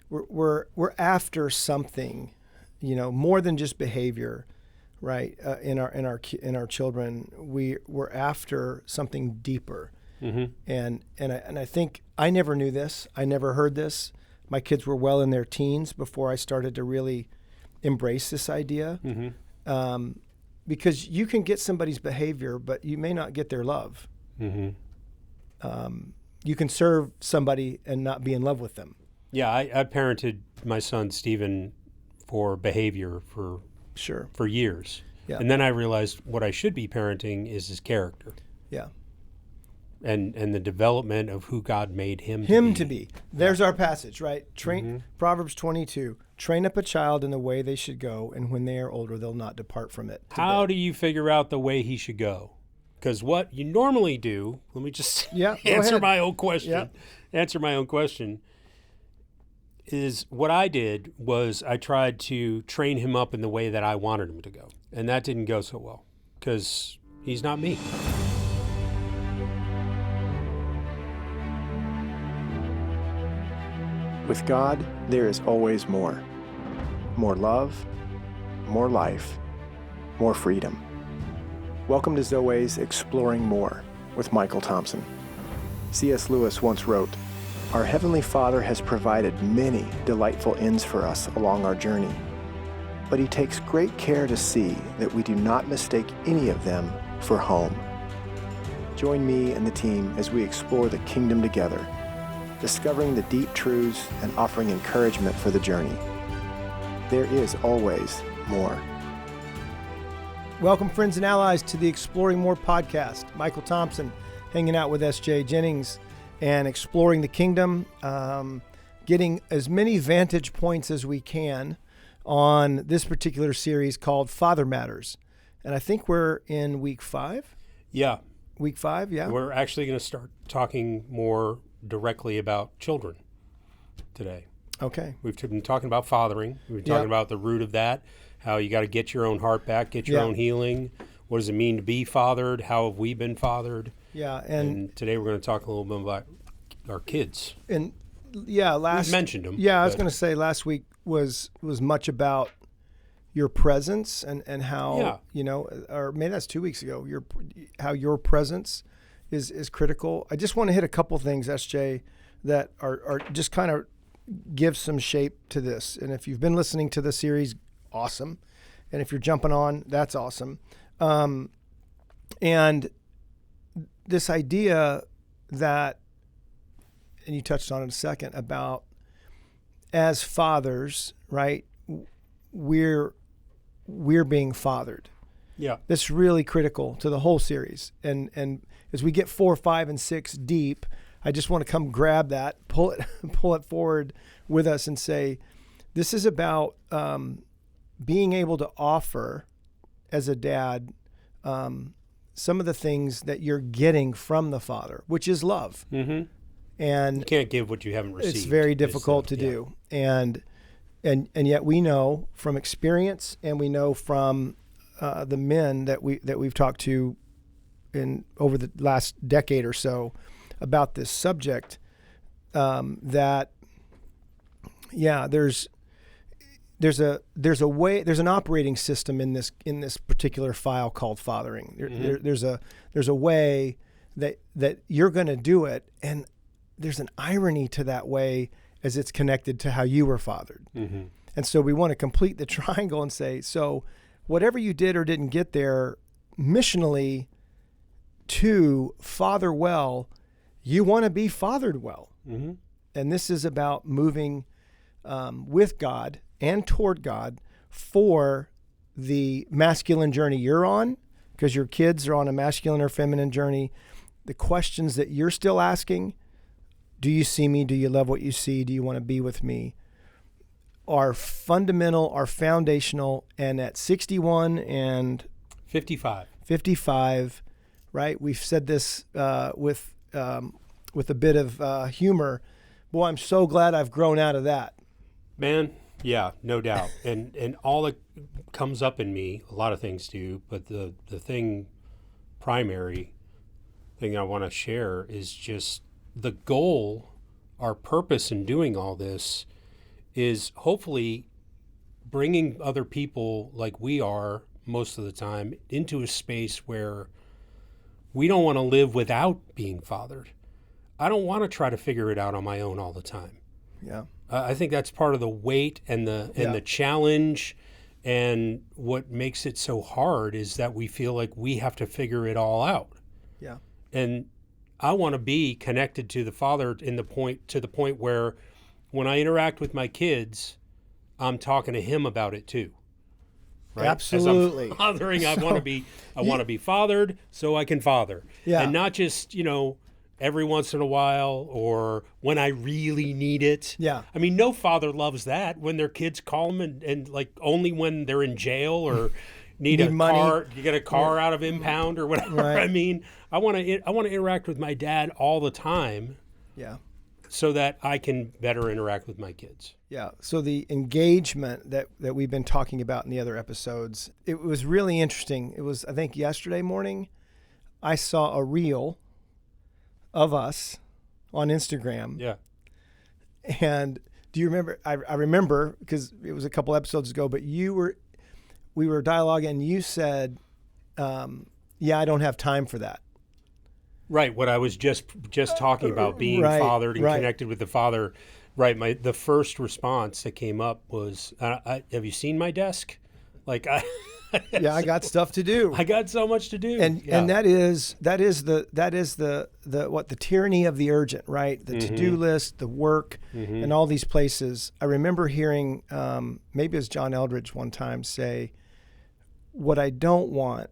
we're after something, more than just behavior, right? In our children, we're after something deeper. Mm-hmm. And I think I never knew this. I never heard this. My kids were well in their teens before I started to really embrace this idea. Mm-hmm. Because you can get somebody's behavior, but you may not get their love. Mm-hmm. You can serve somebody and not be in love with them. Yeah, I parented my son Stephen for behavior for years. Yeah. And then I realized what I should be parenting is his character. Yeah. And the development of who God made him to be. There's our passage, right? Proverbs 22. Train up a child in the way they should go, and when they are older, they'll not depart from it. How do you figure out the way he should go? Because what you normally do, let me just answer my own question. Yeah. Answer my own question. Is what I did was I tried to train him up in the way that I wanted him to go. And that didn't go so well because he's not me. With God, there is always more. More love, more life, more freedom. Welcome to Zoe's Exploring More with Michael Thompson. C.S. Lewis once wrote, "Our Heavenly Father has provided many delightful inns for us along our journey, but He takes great care to see that we do not mistake any of them for home." Join me and the team as we explore the kingdom together, discovering the deep truths and offering encouragement for the journey. There is always more. Welcome, friends and allies, to the Exploring More podcast. Michael Thompson, hanging out with SJ Jennings and exploring the kingdom, getting as many vantage points as we can on this particular series called Father Matters. And I think we're in week 5. Yeah. Week 5, yeah. We're actually going to start talking more directly about children today. Okay. We've been talking about fathering. We've been talking about the root of that, how you got to get your own heart back, get your own healing. What does it mean to be fathered? How have we been fathered? Yeah. And today we're going to talk a little bit about our kids. And yeah, we've mentioned them. Yeah, I was going to say last week was much about your presence and how, or maybe that's 2 weeks ago, how your presence is critical. I just want to hit a couple things, SJ, that are just kind of give some shape to this. And if you've been listening to the series, awesome. And if you're jumping on, that's awesome. And this idea that, and you touched on it a second, about as fathers, right, we're being fathered. Yeah. That's really critical to the whole series. And as we get 4, 5, and 6 deep, I just want to come grab that, pull it forward with us and say, this is about being able to offer as a dad some of the things that you're getting from the Father, which is love. Mm-hmm. And you can't give what you haven't received. It's very difficult to do. And yet we know from experience, and we know from the men that we've talked to over the last decade or so about this subject, that there's a way, there's an operating system in this particular file called fathering. There's a way that you're going to do it, and there's an irony to that way as it's connected to how you were fathered. Mm-hmm. And so we want to complete the triangle and say, so whatever you did or didn't get there missionally to father well, you want to be fathered well. Mm-hmm. And this is about moving with God and toward God for the masculine journey you're on, because your kids are on a masculine or feminine journey. The questions that you're still asking, do you see me? Do you love what you see? Do you want to be with me? Are fundamental, are foundational, and at 61 and 55, right? We've said this with a bit of humor. Boy, I'm so glad I've grown out of that. Man, yeah, no doubt. And all that comes up in me, a lot of things do, but the primary thing I want to share is just the goal, our purpose in doing all this is hopefully bringing other people like we are most of the time into a space where we don't want to live without being fathered. I don't want to try to figure it out on my own all the time. Yeah. I think that's part of the weight and the challenge, and what makes it so hard is that we feel like we have to figure it all out. Yeah. And I want to be connected to the Father to the point where when I interact with my kids, I'm talking to Him about it too. Right? Absolutely. As I'm fathering, I want to be fathered so I can father. Yeah. And not just, every once in a while or when I really need it. Yeah. I mean, no father loves that when their kids call them and like only when they're in jail or need a money. car, you get a car out of impound or whatever. Right. I mean, I want to interact with my dad all the time. Yeah. So that I can better interact with my kids. Yeah. So the engagement that we've been talking about in the other episodes, it was really interesting. It was, I think, yesterday morning, I saw a reel of us on Instagram. Yeah. And do you remember? I remember because it was a couple episodes ago, but we were dialoguing and you said, yeah, I don't have time for that. Right. What I was just talking about, being fathered and connected with the Father. Right. The first response that came up was, have you seen my desk? Like, I got stuff to do. I got so much to do. And that is the tyranny of the urgent, right? The to-do list, the work, and all these places. I remember hearing, maybe it was John Eldridge one time say, what I don't want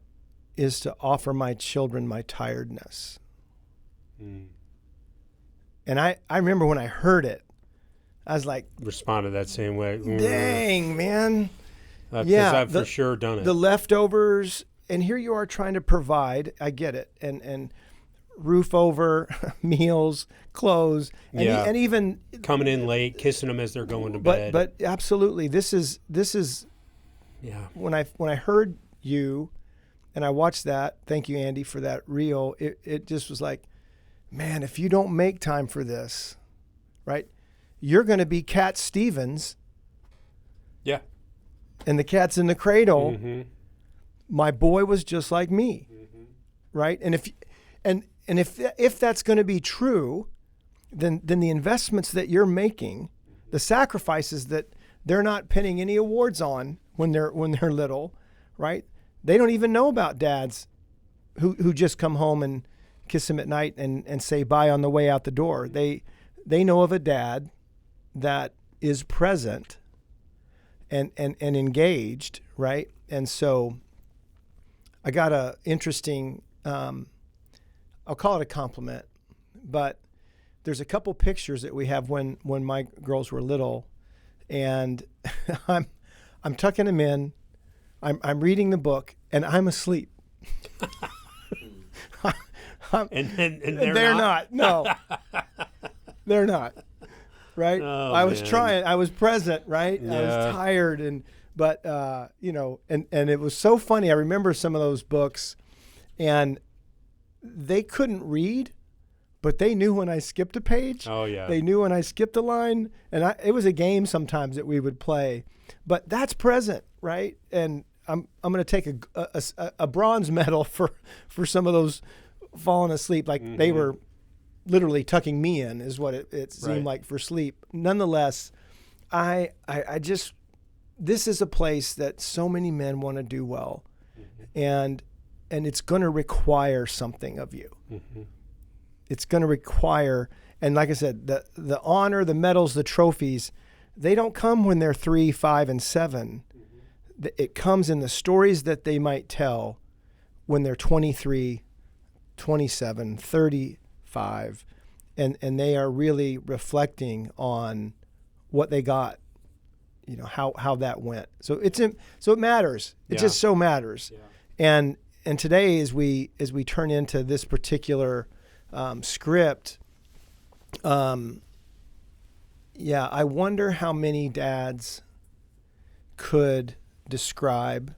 is to offer my children my tiredness. And I remember when I heard it, I was like, responded that same way. Dang, man. Because I've for sure done it. The leftovers, and here you are trying to provide, I get it, and roof over, meals, clothes, and even coming in late, kissing them as they're going to bed. But absolutely, this is when I heard you and I watched that, thank you, Andy, for that reel, it just was like, man, if you don't make time for this, right, you're going to be Cat Stevens. Yeah. And the cat's in the cradle. My boy was just like me, right? And if that's going to be true, then the investments that you're making, the sacrifices that they're not pinning any awards on when they're little, right? They don't even know about dads who just come home and kiss them at night and say bye on the way out the door. They know of a dad that is present and engaged, right? And so I got a interesting, I'll call it a compliment, but there's a couple pictures that we have when my girls were little, and I'm tucking them in, I'm reading the book, and I'm asleep. And they're not. No, they're not. Right. Oh, I was man. trying. I was present. Right. Yeah. I was tired, but it was so funny. I remember some of those books, and they couldn't read, but they knew when I skipped a page. Oh yeah. They knew when I skipped a line, and it was a game sometimes that we would play, but that's present, right? And I'm going to take a bronze medal for some of those falling asleep, like they were literally tucking me in, is what it seemed like for sleep. Nonetheless, I just, this is a place that so many men want to do well, and it's going to require something of you. It's going to require, and like I said, the honor, the medals, the trophies, they don't come when they're 3, 5, and 7. It comes in the stories that they might tell when they're 23, 27, 35, and they are really reflecting on what they got, how that went. So it matters. It just so matters. Yeah. And today, as we turn into this particular script, I wonder how many dads could describe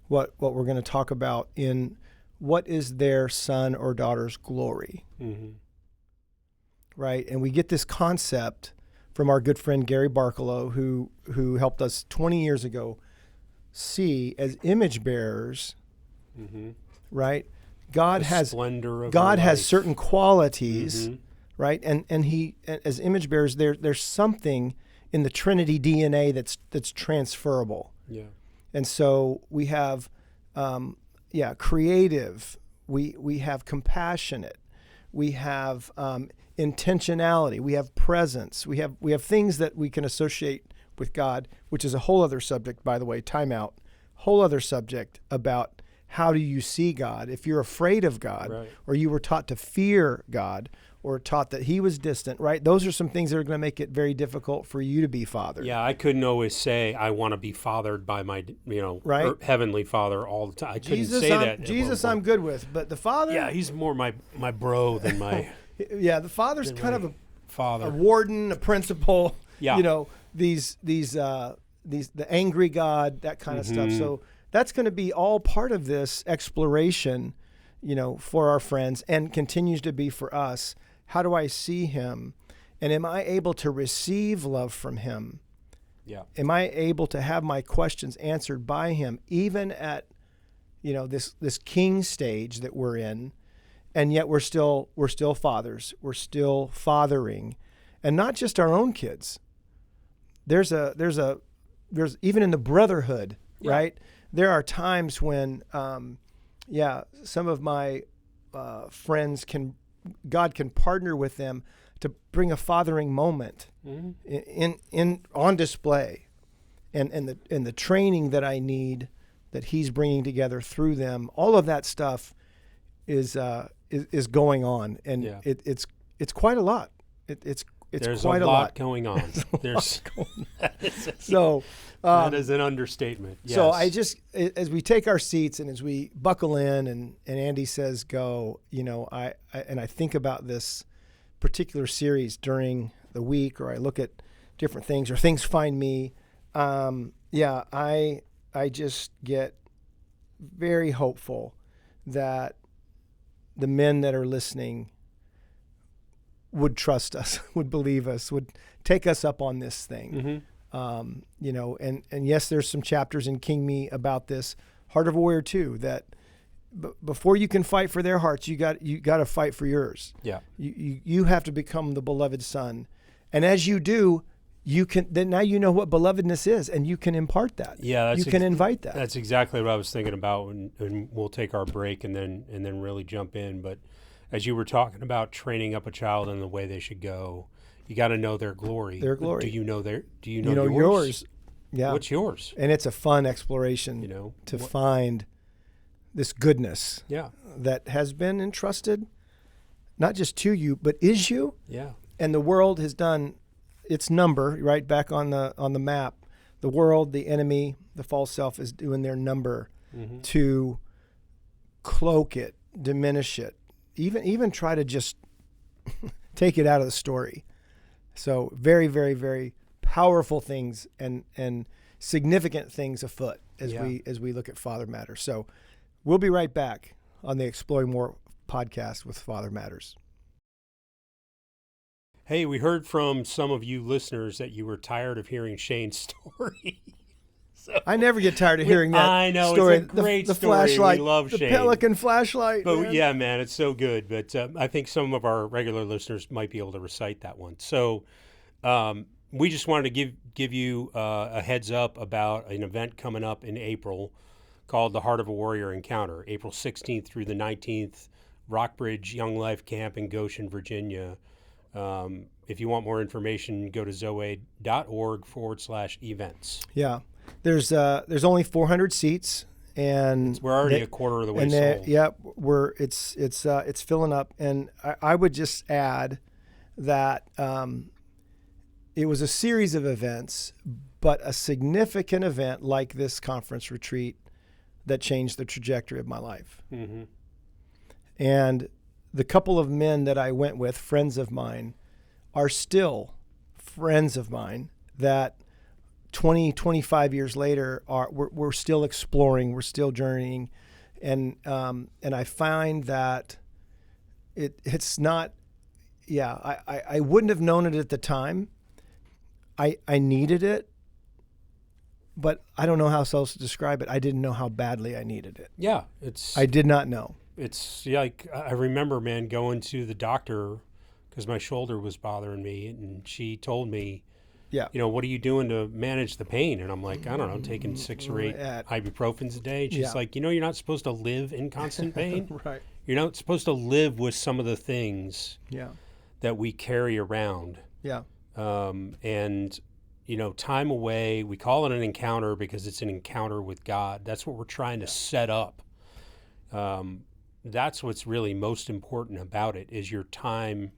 what we're going to talk about in what is their son or daughter's glory. Right? And we get this concept from our good friend Gary Barkalow, who helped us 20 years ago see as image bearers, right? God has certain qualities, right? And he, as image bearers, there's something in the Trinity DNA that's transferable. Yeah. And so we have, creative. We have compassionate. We have intentionality. We have presence. We have things that we can associate with God, which is a whole other subject, by the way. Time out. Whole other subject about how do you see God? If you're afraid of God, right, or you were taught to fear God, or taught that He was distant, right? Those are some things that are going to make it very difficult for you to be fathered. Yeah, I couldn't always say I want to be fathered by my, right, heavenly Father all the time. I couldn't Jesus, say that. Jesus, I'm good with, but the Father. Yeah, He's more my bro than my. Yeah, the Father's kind of a father, a warden, a principal. Yeah, these the angry God, that kind of stuff. So that's going to be all part of this exploration, for our friends, and continues to be for us. How do I see Him? And am I able to receive love from Him? Yeah. Am I able to have my questions answered by Him, even at, this king stage that we're in, and yet we're still fathers. We're still fathering, and not just our own kids. There's even in the brotherhood, right? There are times when, some of my friends God can partner with them to bring a fathering moment in on display, and the training that I need, that He's bringing together through them. All of that stuff is going on, and it's quite a lot. There's quite a lot going on. So that is an understatement. Yes. So I just, as we take our seats and as we buckle in, and Andy says go, I think about this particular series during the week, or I look at different things, or things find me. I just get very hopeful that the men that are listening would trust us, would believe us, would take us up on this thing. And yes, there's some chapters in King Me about this, Heart of a Warrior too, that before you can fight for their hearts, you got to fight for yours. Yeah. You have to become the beloved son. And as you do, now you know what belovedness is, and you can impart that. Yeah. You can invite that. That's exactly what I was thinking about, and we'll take our break and then really jump in. But as you were talking about training up a child in the way they should go, you got to know their glory. Their glory. Do you know yours? Yeah. What's yours? And it's a fun exploration, to find this goodness. Yeah. That has been entrusted, not just to you, but is you. Yeah. And the world has done its number, right back on the map. The world, the enemy, the false self is doing their number to cloak it, diminish it, even try to just take it out of the story. So very, very, very powerful things and significant things afoot as we look at Father Matters. So we'll be right back on the Exploring More podcast with Father Matters. Hey, we heard from some of you listeners that you were tired of hearing Shane's story. I never get tired of hearing that. I know, story. It's a great the story. Flashlight, We love the Shane. Pelican flashlight. But man, it's so good. But I think some of our regular listeners might be able to recite that one. So we just wanted to give you a heads up about an event coming up in April called the Heart of a Warrior Encounter, April 16th through the 19th, Rockbridge Young Life Camp in Goshen, Virginia. If you want more information, go to zoe.org/events. Yeah. There's only 400 seats, and we're already a quarter of the way sold. Yeah, it's filling up, and I would just add that it was a series of events, but a significant event like this conference retreat that changed the trajectory of my life. And the couple of men that I went with, friends of mine, are still friends of mine that 20, 25 years later we're still exploring, we're still journeying. And I find that it's not, I wouldn't have known it at the time, I needed it, but I don't know how else to describe it. I didn't know how badly I needed it. Yeah, I did not know. It's like, I remember, man, going to the doctor because my shoulder was bothering me, and she told me, Yeah. what are you doing to manage the pain? And I'm like, I don't know, taking 6 or 8 ibuprofens a day. And she's like, you're not supposed to live in constant pain. Right. You're not supposed to live with some of the things Yeah. that we carry around. Yeah. And, time away, we call it an encounter because it's an encounter with God. That's what we're trying to set up. That's what's really most important about it, is your time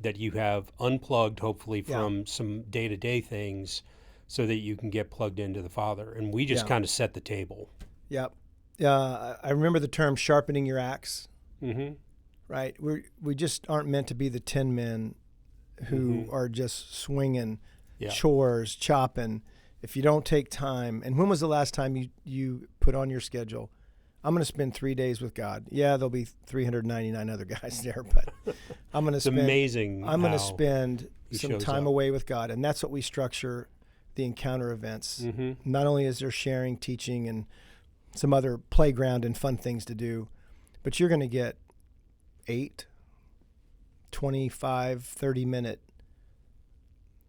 that you have unplugged, hopefully, from some day-to-day things, so that you can get plugged into the Father. And we just kind of set the table. Yep. I remember the term sharpening your axe. Mm-hmm. Right. We just aren't meant to be the 10 men who are just swinging, chores, chopping. If you don't take time, and when was the last time you put on your schedule, I'm going to spend 3 days with God? Yeah, there'll be 399 other guys there, but I'm going to spend. It's amazing. I'm going to spend some time up. away with God, and that's what we structure the encounter events. Mm-hmm. Not only is there sharing, teaching, and some other playground and fun things to do, but you're going to get 8, 25, 30-minute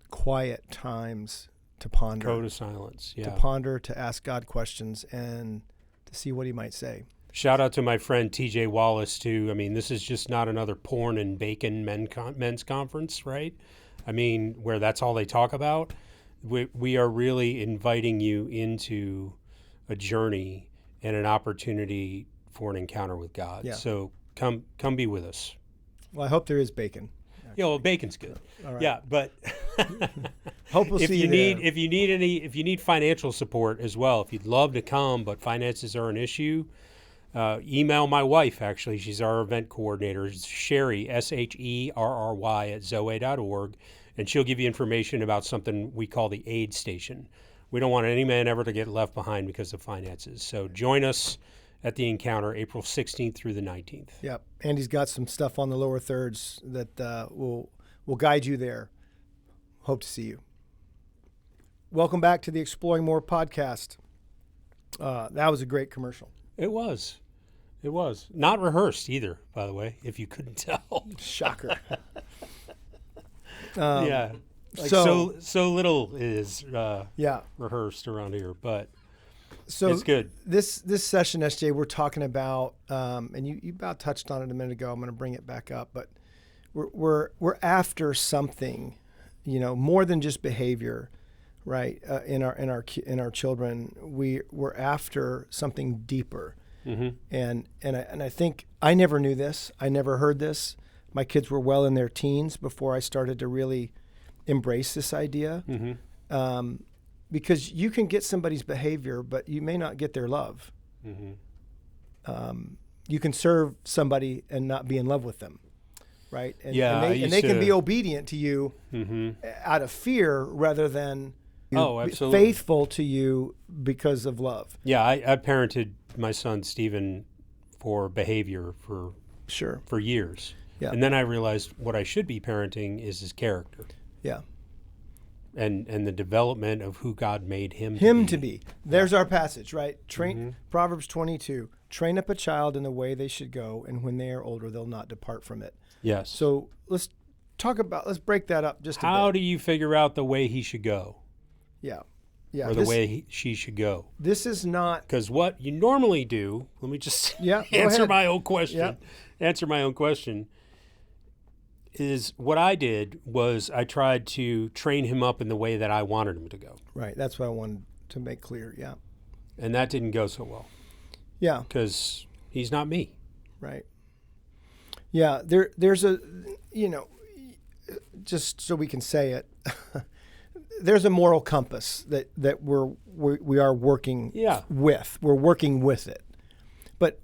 quiet times to ponder. Go to silence, To ponder, to ask God questions, and to see what he might say. Shout out to my friend TJ Wallace, too. I mean, this is just not another porn and bacon men's conference, right? I mean, where that's all they talk about. We are really inviting you into a journey and an opportunity for an encounter with God. Yeah. So come be with us. Well, I hope there is bacon. Yeah, well, bacon's good. All right. Yeah, but hope we'll see you there. if you need financial support as well, if you'd love to come but finances are an issue, email my wife. Actually, she's our event coordinator. It's Sherry, SHERRY @zoe.org, and she'll give you information about something we call the aid station. We don't want any man ever to get left behind because of finances. So join us at the encounter April 16th through the 19th. Yep. Andy's got some stuff on the lower thirds that will guide you there. Hope to see you. Welcome back to the Exploring More podcast. That was a great commercial. It was. Not rehearsed either, by the way, if you couldn't tell. Shocker. Yeah. Like so little is rehearsed around here, but so it's good. This session, SJ, we're talking about, and you about touched on it a minute ago. I'm going to bring it back up, but we're after something, more than just behavior, right? In our children, we're after something deeper, and I think I never knew this. I never heard this. My kids were well in their teens before I started to really embrace this idea. Because you can get somebody's behavior, but you may not get their love. You can serve somebody and not be in love with them, right? And they can be obedient to you out of fear rather than faithful to you because of love. Yeah, I parented my son Stephen for behavior for years. Yeah. And then I realized what I should be parenting is his character. Yeah. And the development of who God made him to be. There's our passage, right? Proverbs 22, train up a child in the way they should go, and when they are older, they'll not depart from it. Yes. So let's break that up just a bit. How do you figure out the way he should go? Yeah. Or the way she should go? This is not... Because what you normally do, let me just answer my own question. Answer my own question. Is what I did was I tried to train him up in the way that I wanted him to go. Right. That's what I wanted to make clear. Yeah. And that didn't go so well. Yeah. Because he's not me. Right. Yeah. There's a, just so we can say it, there's a moral compass that we are working with. We're working with it. But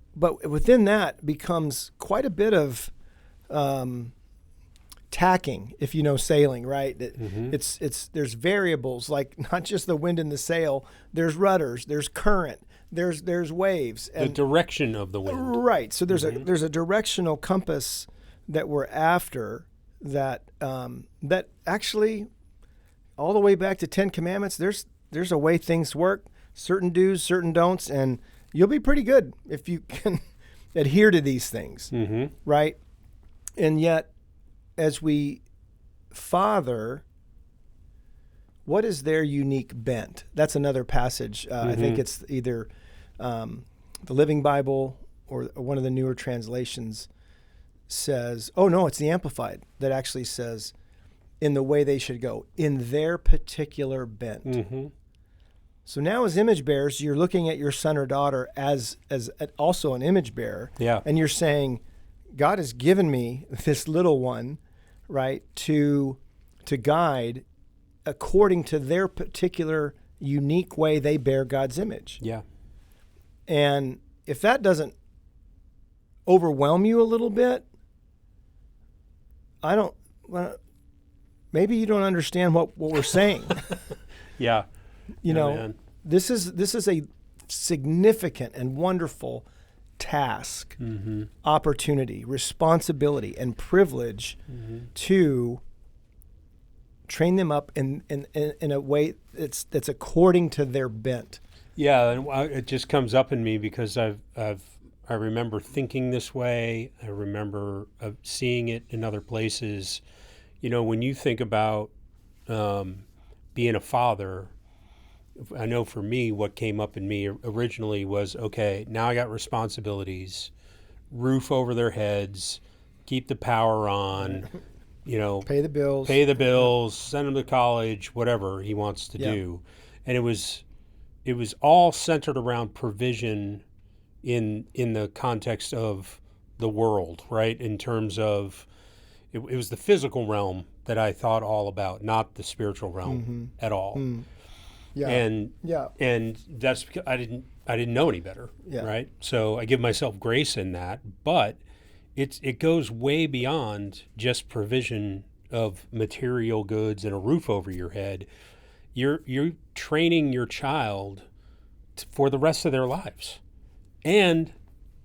within that becomes quite a bit of tacking, if you know sailing, right? There's variables, like not just the wind in the sail. There's rudders, there's current, there's waves, and the direction of the wind. Right. So there's a directional compass that we're after that actually all the way back to 10 Commandments, there's a way things work, certain do's, certain don'ts, and you'll be pretty good if you can adhere to these things, right? And yet, as we father, what is their unique bent? That's another passage. I think it's either the Living Bible or one of the newer translations says, oh no, it's the Amplified that actually says, in the way they should go, in their particular bent. So now as image bearers, you're looking at your son or daughter as also an image bearer. Yeah. And you're saying, God has given me this little one, right, to guide according to their particular unique way they bear God's image. Yeah. And if that doesn't overwhelm you a little bit, maybe you don't understand what we're saying. Yeah. You know, man. This is a significant and wonderful task, opportunity, responsibility, and privilege to train them up in a way that's according to their bent. Yeah, and it just comes up in me because I remember thinking this way. I remember seeing it in other places. You know, when you think about being a father, I know for me, what came up in me originally was, okay, now I got responsibilities, roof over their heads, keep the power on, you know, Pay the bills, send them to college, whatever he wants to do. And it was all centered around provision in the context of the world, right? In terms of, it was the physical realm that I thought all about, not the spiritual realm at all. Yeah. And that's because I didn't know any better, right? So I give myself grace in that, but it goes way beyond just provision of material goods and a roof over your head. You're training your child for the rest of their lives, and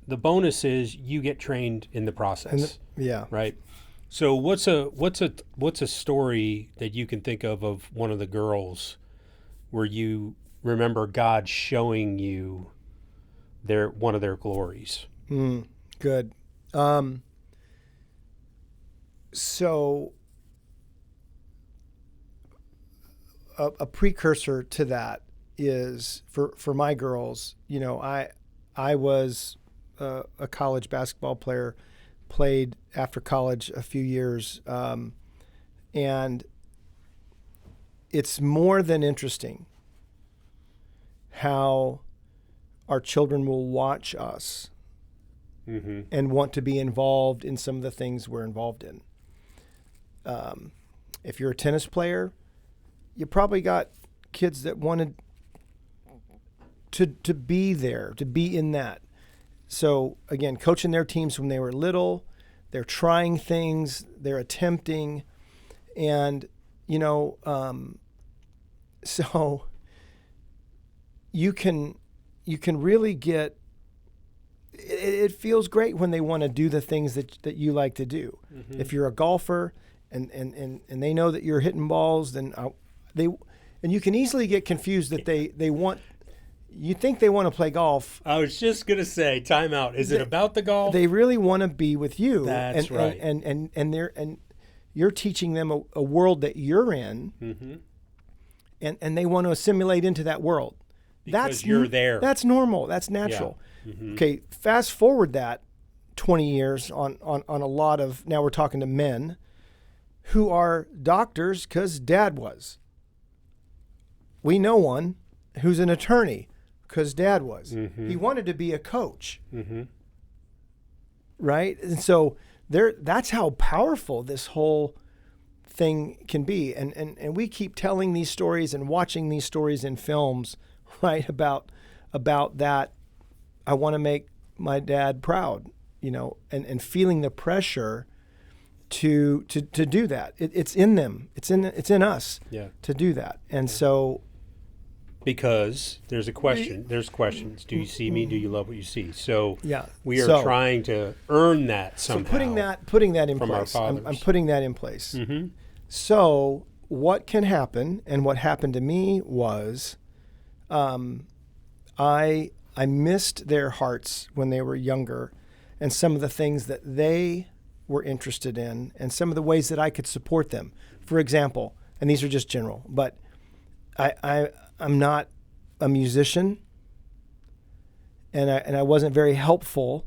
the bonus is you get trained in the process. Right. So what's a story that you can think of one of the girls where you remember God showing you one of their glories? Good. So a precursor to that is for my girls, you know, I was a college basketball player, played after college a few years, and it's more than interesting how our children will watch us and want to be involved in some of the things we're involved in. If you're a tennis player, you probably got kids that wanted to be there, to be in that. So again, coaching their teams when they were little, they're trying things, they're attempting, and you know, so you can really get. It feels great when they want to do the things that you like to do. If you're a golfer and they know that you're hitting balls, then you can easily get confused that they want. You think they want to play golf. I was just going to say, time out. Is it about the golf? They really want to be with you. That's right. And you're teaching them a world that you're in, and they want to assimilate into that world. Because you're there. That's normal. That's natural. Yeah. Okay, fast forward that 20 years on a lot of, now we're talking to men who are doctors because dad was. We know one who's an attorney because dad was. He wanted to be a coach. Right? And so that's how powerful this whole thing can be. And we keep telling these stories and watching these stories in films, right, about that. I want to make my dad proud, you know, and feeling the pressure to do that. It's in them. It's in us to do that. And so, because there's questions. Do you see me? Do you love what you see? So we are trying to earn that somehow. So putting that in from place. Our fathers. I'm putting that in place. So what can happen, and what happened to me was, I missed their hearts when they were younger, and some of the things that they were interested in, and some of the ways that I could support them. For example, and these are just general, but I'm not a musician, and I wasn't very helpful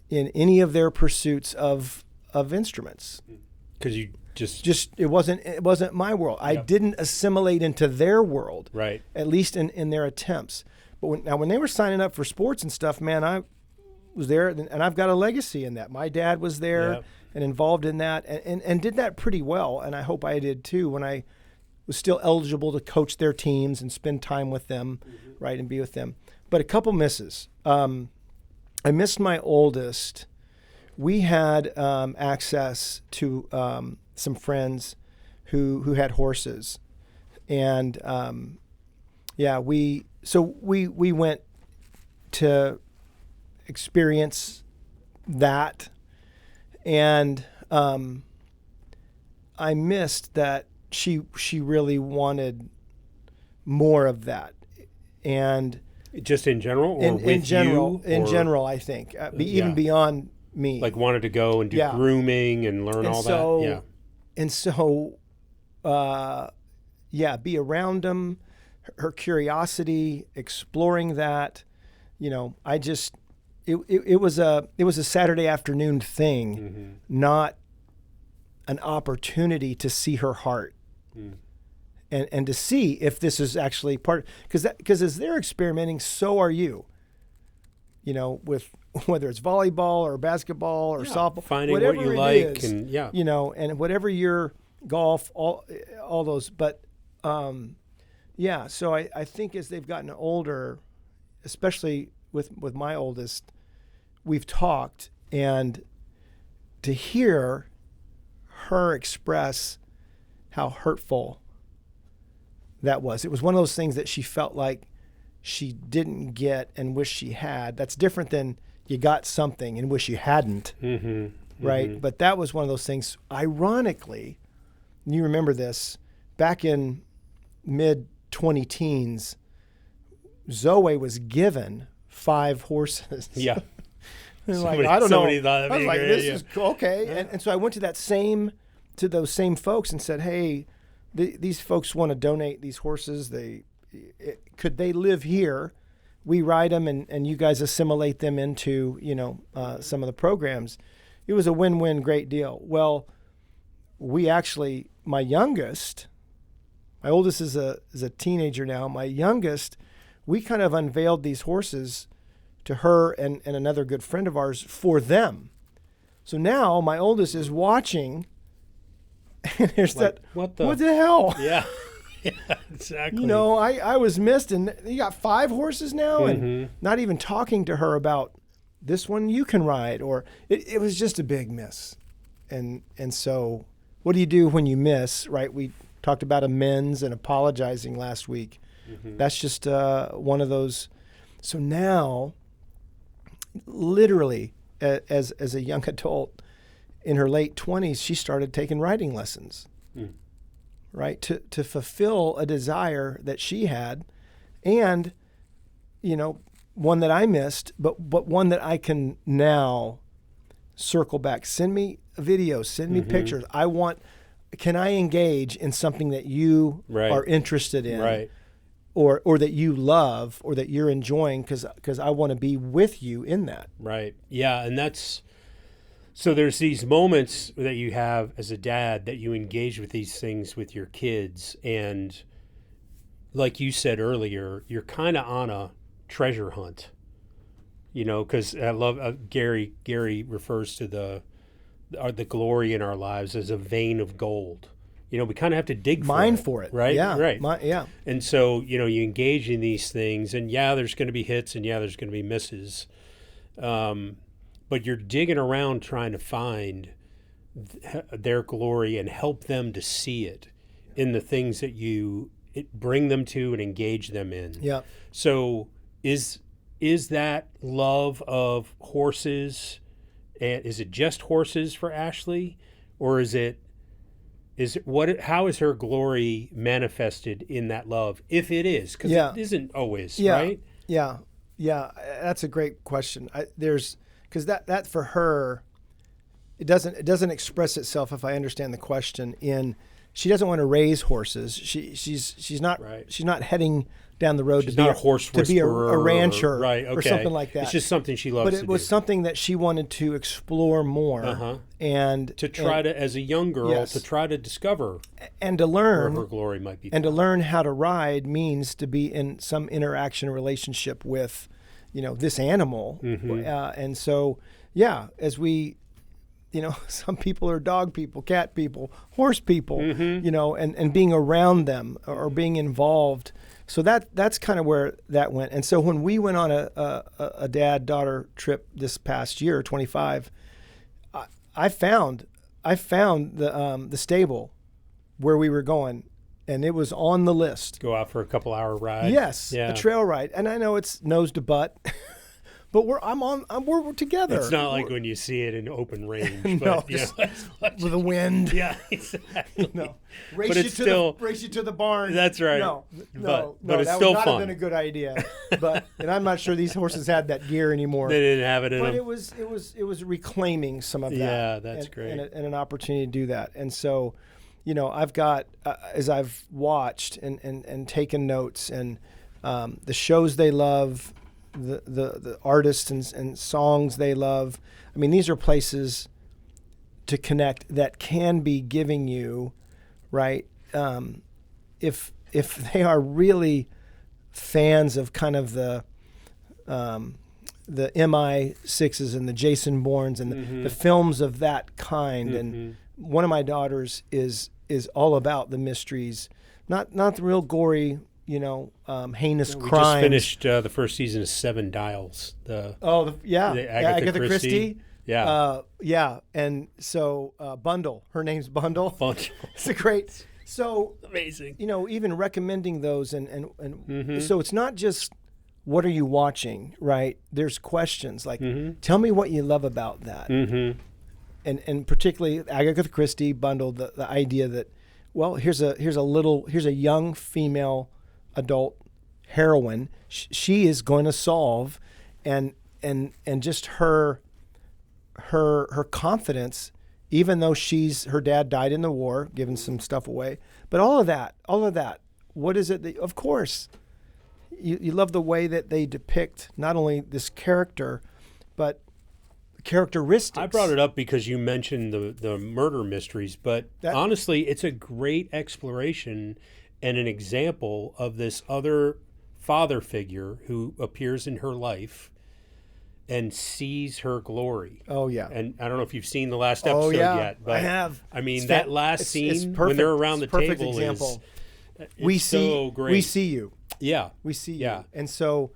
in any of their pursuits of instruments. Because you just it wasn't my world. I didn't assimilate into their world, right? At least in their attempts. But when they were signing up for sports and stuff, man, I was there, and I've got a legacy in that. My dad was there and involved in that, and did that pretty well. And I hope I did too when I was still eligible to coach their teams and spend time with them, right, and be with them. But a couple misses. I missed my oldest. We had access to some friends who had horses, and we went to experience that, and I missed that she really wanted more of that, and just in general, or in general, I think even beyond me, like wanted to go and do grooming and learn all that. And so, be around them, her curiosity, exploring that, I just, it was a Saturday afternoon thing, not an opportunity to see her heart and to see if this is actually part, because as they're experimenting, so are you, with whether it's volleyball or basketball or softball, finding whatever what you it like, is, and and whatever your golf, all those. But so I think as they've gotten older, especially with my oldest, we've talked, and to hear her express how hurtful that was. It was one of those things that she felt like she didn't get and wish she had. That's different than you got something and wish you hadn't, right? But that was one of those things. Ironically, and you remember this, back in mid-20-teens, Zoe was given 5 horses. Yeah. Like, I don't know. Thought that'd I was be like, a great this idea. is cool. Okay. Yeah. And so I went to those same folks and said, hey, these folks want to donate these horses. Could they live here? We ride them, and you guys assimilate them into, some of the programs. It was a win-win, great deal. Well, we actually, my oldest is a teenager now. My youngest, we kind of unveiled these horses to her and another good friend of ours for them. So now my oldest is watching, and there's like, what the hell? Yeah. Yeah, exactly. I was missed, and you got 5 horses now, and not even talking to her about this one you can ride, or it was just a big miss. And so what do you do when you miss, right? We talked about amends and apologizing last week. That's just one of those. So now, literally, as a young adult in her late 20s, she started taking riding lessons. Right, to fulfill a desire that she had, and one that I missed, but one that I can now circle back. Send me videos, send me pictures. Can I engage in something that you are interested in, right, or that you love, or that you're enjoying, because I want to be with you in that. Right. Yeah, and that's. So there's these moments that you have as a dad that you engage with these things with your kids, and like you said earlier, you're kind of on a treasure hunt, because I love Gary refers to the glory in our lives as a vein of gold. We kind of have to dig for it, right? Yeah, right. And so you engage in these things, and there's going to be hits, and there's going to be misses. But you're digging around trying to find their glory and help them to see it in the things that you bring them to and engage them in. Yeah. So is that love of horses, and is it just horses for Ashley, or is it how is her glory manifested in that love, if it is? Because Yeah. it isn't always, Yeah. right? Yeah. Yeah. That's a great question. Because that for her, it doesn't express itself, if I understand the question, in she doesn't want to raise horses. She's not Right. she's not heading down the road She's to not be a horse to be a whisperer rancher right, or okay. something like that. It's just something she loves but to it was do. something that she wanted to explore more and To try to, as a young girl, Yes. to try to discover and to where learn her glory might be. and to learn how to ride means to be in some interaction relationship with, this animal. And so, as we, some people are dog people, cat people, horse people, and being around them or being involved. So that's kind of where that went. And so when we went on a dad-daughter trip this past year, 25, I found the stable where we were going, and it was on the list. Go out for a couple-hour ride. Yes, Yeah. a trail ride, and I know it's nose to butt, but we're together. It's not like when you see it in open range. No, but, just it's with the wind. yeah, exactly. No, But it's still- race you to the barn. That's right. No, But no, it's that still would not fun. have been a good idea. And I'm not sure these horses had that gear anymore. They didn't have it in But them. it was reclaiming some of that. Yeah, that's and, great. and an opportunity to do that. And so, I've got as I've watched and taken notes and the shows they love, the artists and songs they love. I mean, these are places to connect that can be giving you, right? If they are really fans of kind of the MI6s and the Jason Bournes and the films of that kind. And one of my daughters is all about the mysteries, not the real gory, heinous We crimes. just finished the first season of Seven Dials. The Agatha Christie. Yeah. And so Bundle, her name's Bundle. It's a great. So Amazing. even recommending those and so it's not just what are you watching, right? There's questions like, tell me what you love about that. And particularly Agatha Christie, Bundle, the idea that, well, here's a young female adult heroine. She is going to solve, and just her confidence, even though her dad died in the war, giving some stuff away. But all of that, what is it that, of course, you love the way that they depict not only this character, but characteristics. I brought it up because you mentioned the murder mysteries, but honestly, it's a great exploration and an example of this other father figure who appears in her life and sees her glory. Oh, yeah. And I don't know if you've seen the last episode yet, but I have. I mean, that last scene it's when they're around the perfect table example. is so great. We see you. Yeah. We see you. Yeah. And so,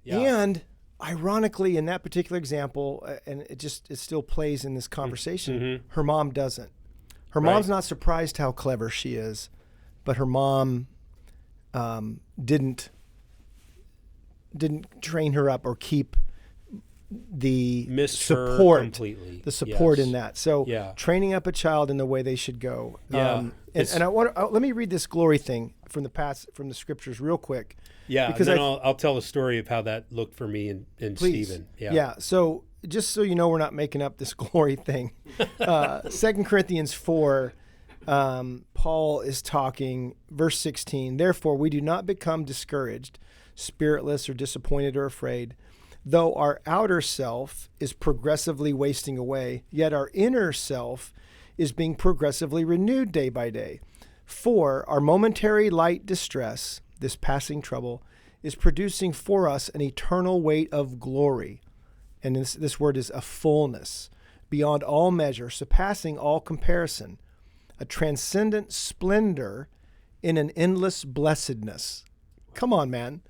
and ironically, in that particular example, and it still plays in this conversation, her mom doesn't. Her mom's not surprised how clever she is, but her mom didn't train her up or keep the support completely. The support Yes. in that. So training up a child in the way they should go. Yeah. And I want let me read this glory thing from the scriptures real quick. Yeah, because and then I'll tell a story of how that looked for me and Stephen. Yeah. So just so you know, we're not making up this glory thing. 2 Corinthians 4, Paul is talking, verse 16. Therefore, we do not become discouraged, spiritless, or disappointed or afraid. Though our outer self is progressively wasting away, yet our inner self is being progressively renewed day by day. For our momentary light distress, this passing trouble, is producing for us an eternal weight of glory. And this word is a fullness, beyond all measure, surpassing all comparison, a transcendent splendor in an endless blessedness. Come on, man.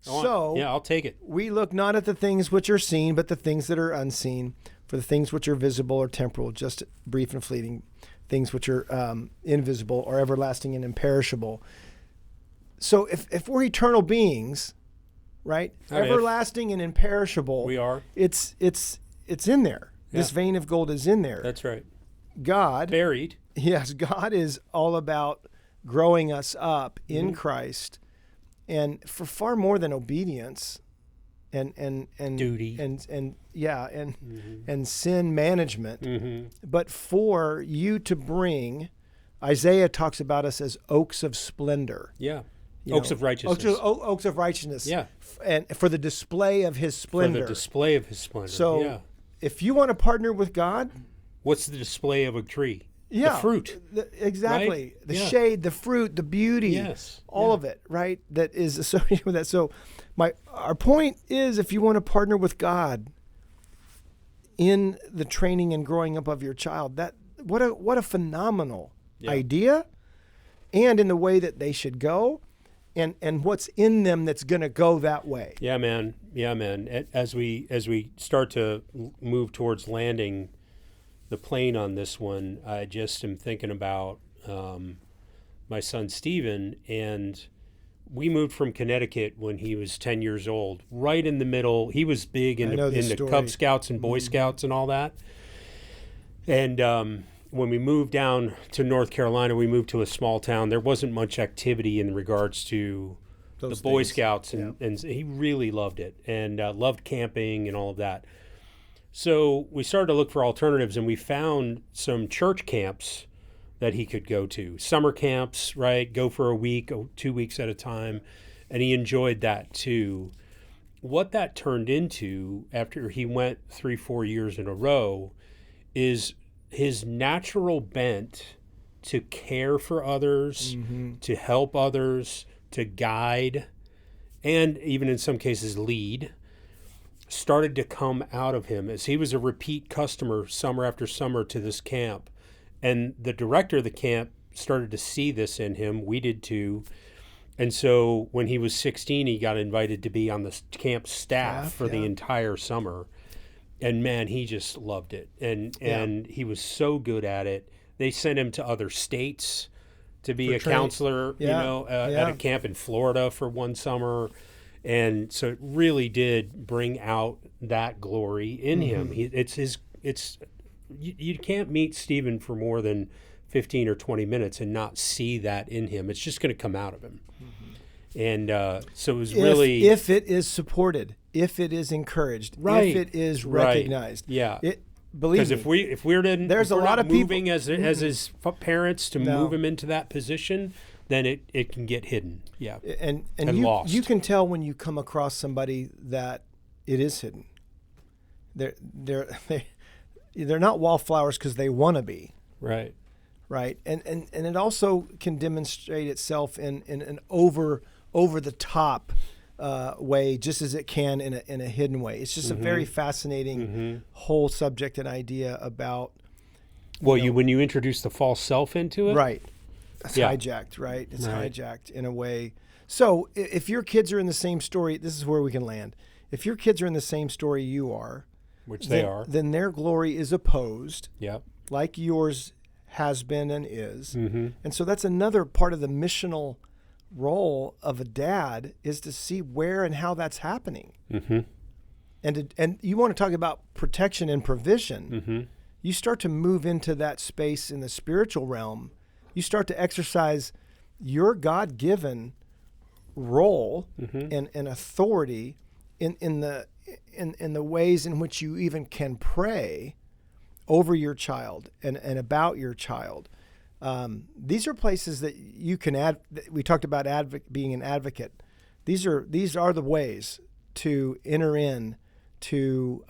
So I'll take it. We look not at the things which are seen, but the things that are unseen. For the things which are visible are temporal, just brief and fleeting. Things which are invisible are everlasting and imperishable. So if we're eternal beings, right? Everlasting and imperishable. We are. It's in there. This vein of gold is in there. That's right. God, buried. yes, God is all about growing us up in Christ, and for far more than obedience and Duty. and sin management, but for you to bring. Isaiah talks about us as oaks of splendor. Yeah. Oaks of righteousness. Oaks of righteousness. Yeah. And for the display of his splendor. For the display of his splendor. So if you want to partner with God. What's the display of a tree? Yeah. The fruit. Exactly. Right? The shade, the fruit, the beauty. Yes. All of it, right? That is associated with that. So our point is, if you want to partner with God in the training and growing up of your child, what a phenomenal idea, and in the way that they should go, and what's in them that's going to go that way. Yeah, man. As we start to move towards landing the plane on this one, I just am thinking about my son Steven, and we moved from Connecticut when he was 10 years old, right in the middle. He was big into Cub Scouts and Boy Scouts and all that. And when we moved down to North Carolina, we moved to a small town. There wasn't much activity in regards to the Boy Scouts, and he really loved it and loved camping and all of that. So we started to look for alternatives, and we found some church camps that he could go to. Summer camps, right? Go for a week, 2 weeks at a time, and he enjoyed that too. What that turned into after he went 3-4 years in a row is his natural bent to care for others, to help others, to guide, and even in some cases lead, started to come out of him as he was a repeat customer summer after summer to this camp. And the director of the camp started to see this in him. We did too. And so when he was 16, he got invited to be on the camp staff for the entire summer. And man, he just loved it. And he was so good at it. They sent him to other states to be a counselor, at a camp in Florida for one summer. And so it really did bring out that glory in him. You can't meet Stephen for more than 15 or 20 minutes and not see that in him. It's just going to come out of him. And so it was really... If it is supported, if it is encouraged, if it is recognized. Yeah. Believe me. Because if we're there's a lot of moving people, as his parents to move him into that position, then it can get hidden. Yeah. And lost. You can tell when you come across somebody that it is hidden. They're not wallflowers because they want to be. Right. Right. And it also can demonstrate itself in an over the top way, just as it can in a hidden way. It's just a very fascinating whole subject and idea about. Well, when you introduce the false self into it, right? It's hijacked, right? It's hijacked in a way. So if your kids are in the same story, this is where we can land. If your kids are in the same story you are, which they are, then their glory is opposed. Yep. Like yours has been and is. And so that's another part of the missional role of a dad, is to see where and how that's happening. And you want to talk about protection and provision. You start to move into that space in the spiritual realm. You start to exercise your God-given role and authority in the ways in which you even can pray over your child and about your child. These are places that you can we talked about being an advocate. These are the ways to enter in to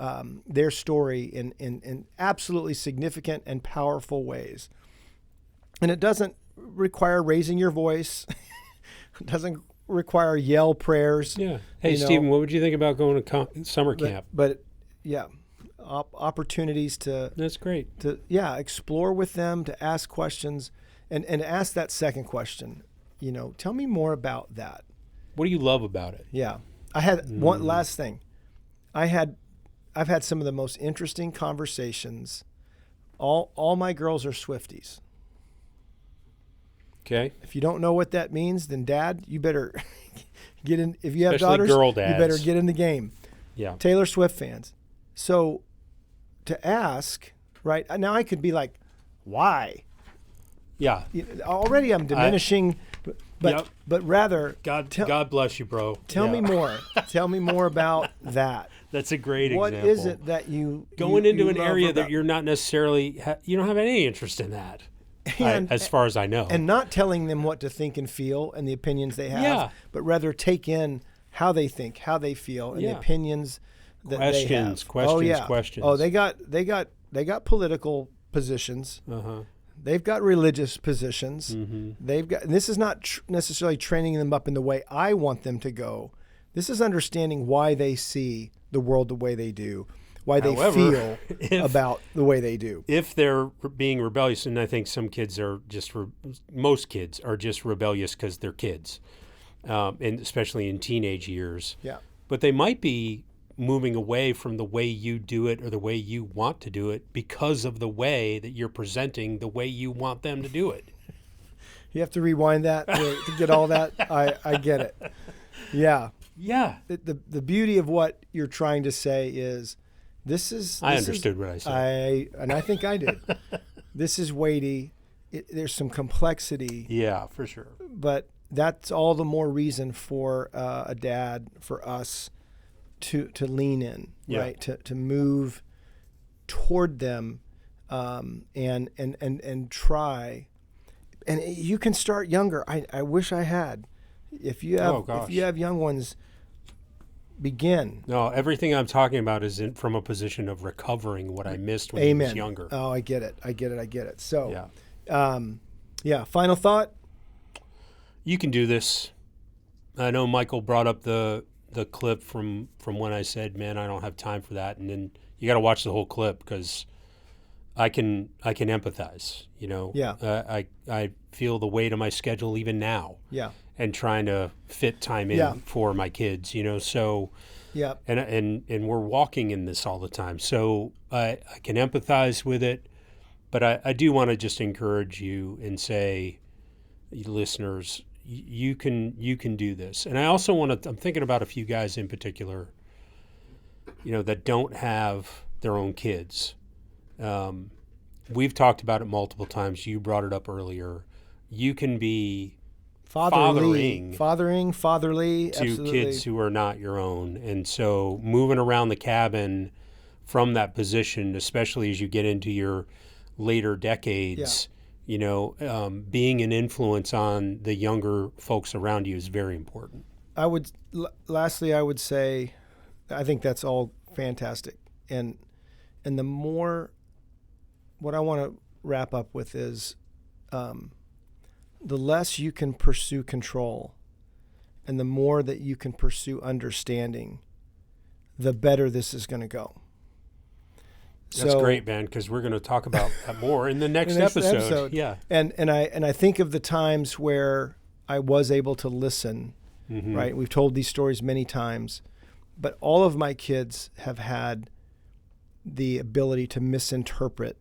their story in absolutely significant and powerful ways. And it doesn't require raising your voice. It doesn't require yell prayers. Yeah. Hey, Stephen, what would you think about going to summer camp? But opportunities to... That's great. To explore with them, to ask questions, and ask that second question. Tell me more about that. What do you love about it? Yeah. I had one last thing. I've had some of the most interesting conversations. All my girls are Swifties. Okay. If you don't know what that means, then Dad, you better get in. If you have Especially daughters, girl dads. You better get in the game. Yeah. Taylor Swift fans. So to ask, right now, I could be like, why? Yeah. Already I'm diminishing, but rather God bless you, bro. Tell me more. Tell me more about that. That's a great what example. What is it that you going you, into you an love area about, that you're not necessarily you don't have any interest in that, as far as I know, and not telling them what to think and feel and the opinions they have, but rather take in how they think, how they feel, and the opinions that they have. Questions. Oh, they got political positions. They've got religious positions. They've got. And this is not necessarily training them up in the way I want them to go. This is understanding why they see the world the way they do, why they feel about the way they do. If they're being rebellious, and I think some kids are most kids are just rebellious because they're kids, and especially in teenage years. Yeah. But they might be moving away from the way you do it or the way you want to do it because of the way that you're presenting the way you want them to do it. You have to rewind that to get all that. I get it. Yeah. Yeah. The beauty of what you're trying to say is I understood what I said. I think I did. This is weighty. There's some complexity. Yeah, for sure. But that's all the more reason for a dad, for us, to lean in, right? To move toward them, and try. And you can start younger. I wish I had. If you have young ones, begin. No, everything I'm talking about is from a position of recovering what I missed when I was younger. Oh, I get it. So, final thought. You can do this. I know Michael brought up the clip from when I said, man, I don't have time for that. And then you got to watch the whole clip because I can empathize, you know. Yeah. I feel the weight of my schedule even now. Yeah. And trying to fit time in for my kids, you know. So yeah. And we're walking in this all the time. So I can empathize with it, but I do want to just encourage you and say, listeners, you can do this. And I also I'm thinking about a few guys in particular, you know, that don't have their own kids. We've talked about it multiple times. You brought it up earlier. You can be fathering fatherly to absolutely. Kids who are not your own. And so moving around the cabin from that position, especially as you get into your later decades, you know, being an influence on the younger folks around you is very important. Lastly, I would say, I think that's all fantastic. And the more, what I want to wrap up with is, the less you can pursue control and the more that you can pursue understanding, the better this is going to go. That's great, man, because we're going to talk about that more in the next episode. Yeah. And I think of the times where I was able to listen, right? We've told these stories many times, but all of my kids have had the ability to misinterpret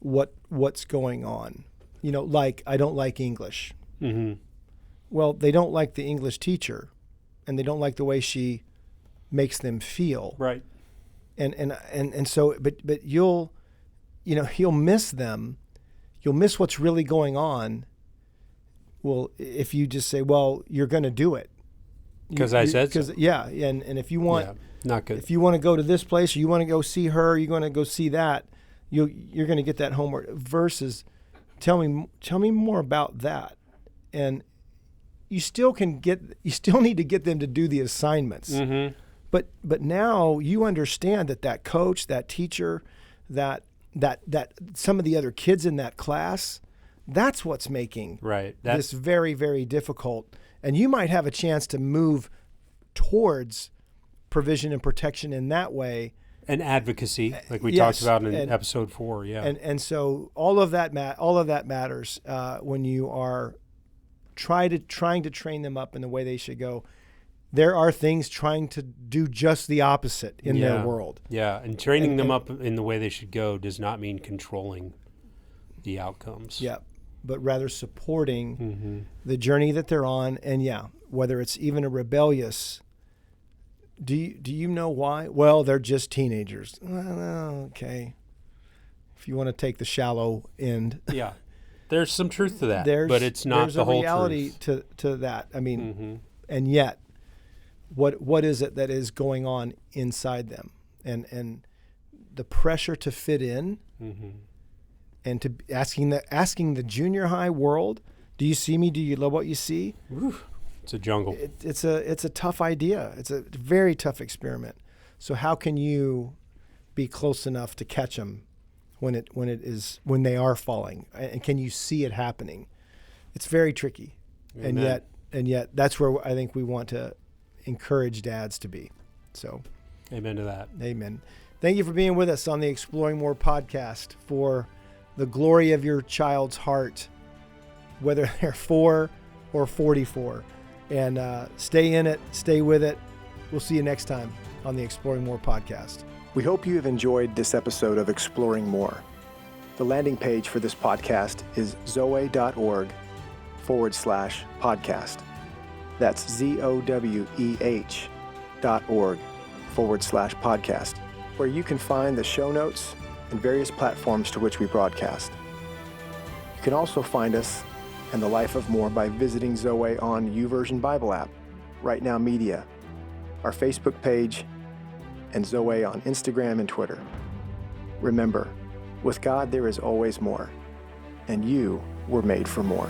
what's going on. You know, like, I don't like English. Well, they don't like the English teacher, and they don't like the way she makes them feel. Right. And so, but you'll miss them. You'll miss what's really going on. Well, if you just say, well, you're going to do it. Because I said so. Yeah. And if you want, not good. If you want to go to this place, or you want to go see her, you're going to go see that, you're going to get that homework versus, tell me more about that. And you still need to get them to do the assignments. But now you understand that coach, that teacher, that some of the other kids in that class, that's what's making this very, very difficult. And you might have a chance to move towards provision and protection in that way. And advocacy, like we talked about in episode 4, And so all of that matters when you are trying to train them up in the way they should go. There are things trying to do just the opposite in their world. Yeah, and training them up in the way they should go does not mean controlling the outcomes. Yeah, but rather supporting the journey that they're on. And whether it's even a rebellious. Do you know why? Well, they're just teenagers. Well, okay. if you want to take the shallow end. Yeah. There's some truth to that, There's, but it's not the whole reality truth. to that. I mean, and yet, what is it that is going on inside them, and the pressure to fit in, and to asking the junior high world, do you see me? Do you love what you see? Oof, it's a jungle. It's a tough idea. It's a very tough experiment. So how can you be close enough to catch them when they are falling, and can you see it happening? It's very tricky. Amen. and yet that's where I think we want to encourage dads to be. So Amen to that. amen. Thank you for being with us on the Exploring More podcast for the glory of your child's heart, whether they're 4 or 44, and stay in it, stay with it. We'll see you next time on the Exploring More podcast. We hope you have enjoyed this episode of Exploring More. The landing page for this podcast is zoe.org/podcast. That's ZOWEH.org/podcast, where you can find the show notes and various platforms to which we broadcast. You can also find us and the Life of More by visiting Zoe on YouVersion Bible app, Right Now Media, our Facebook page, and Zoe on Instagram and Twitter. Remember, with God there is always more, and you were made for more.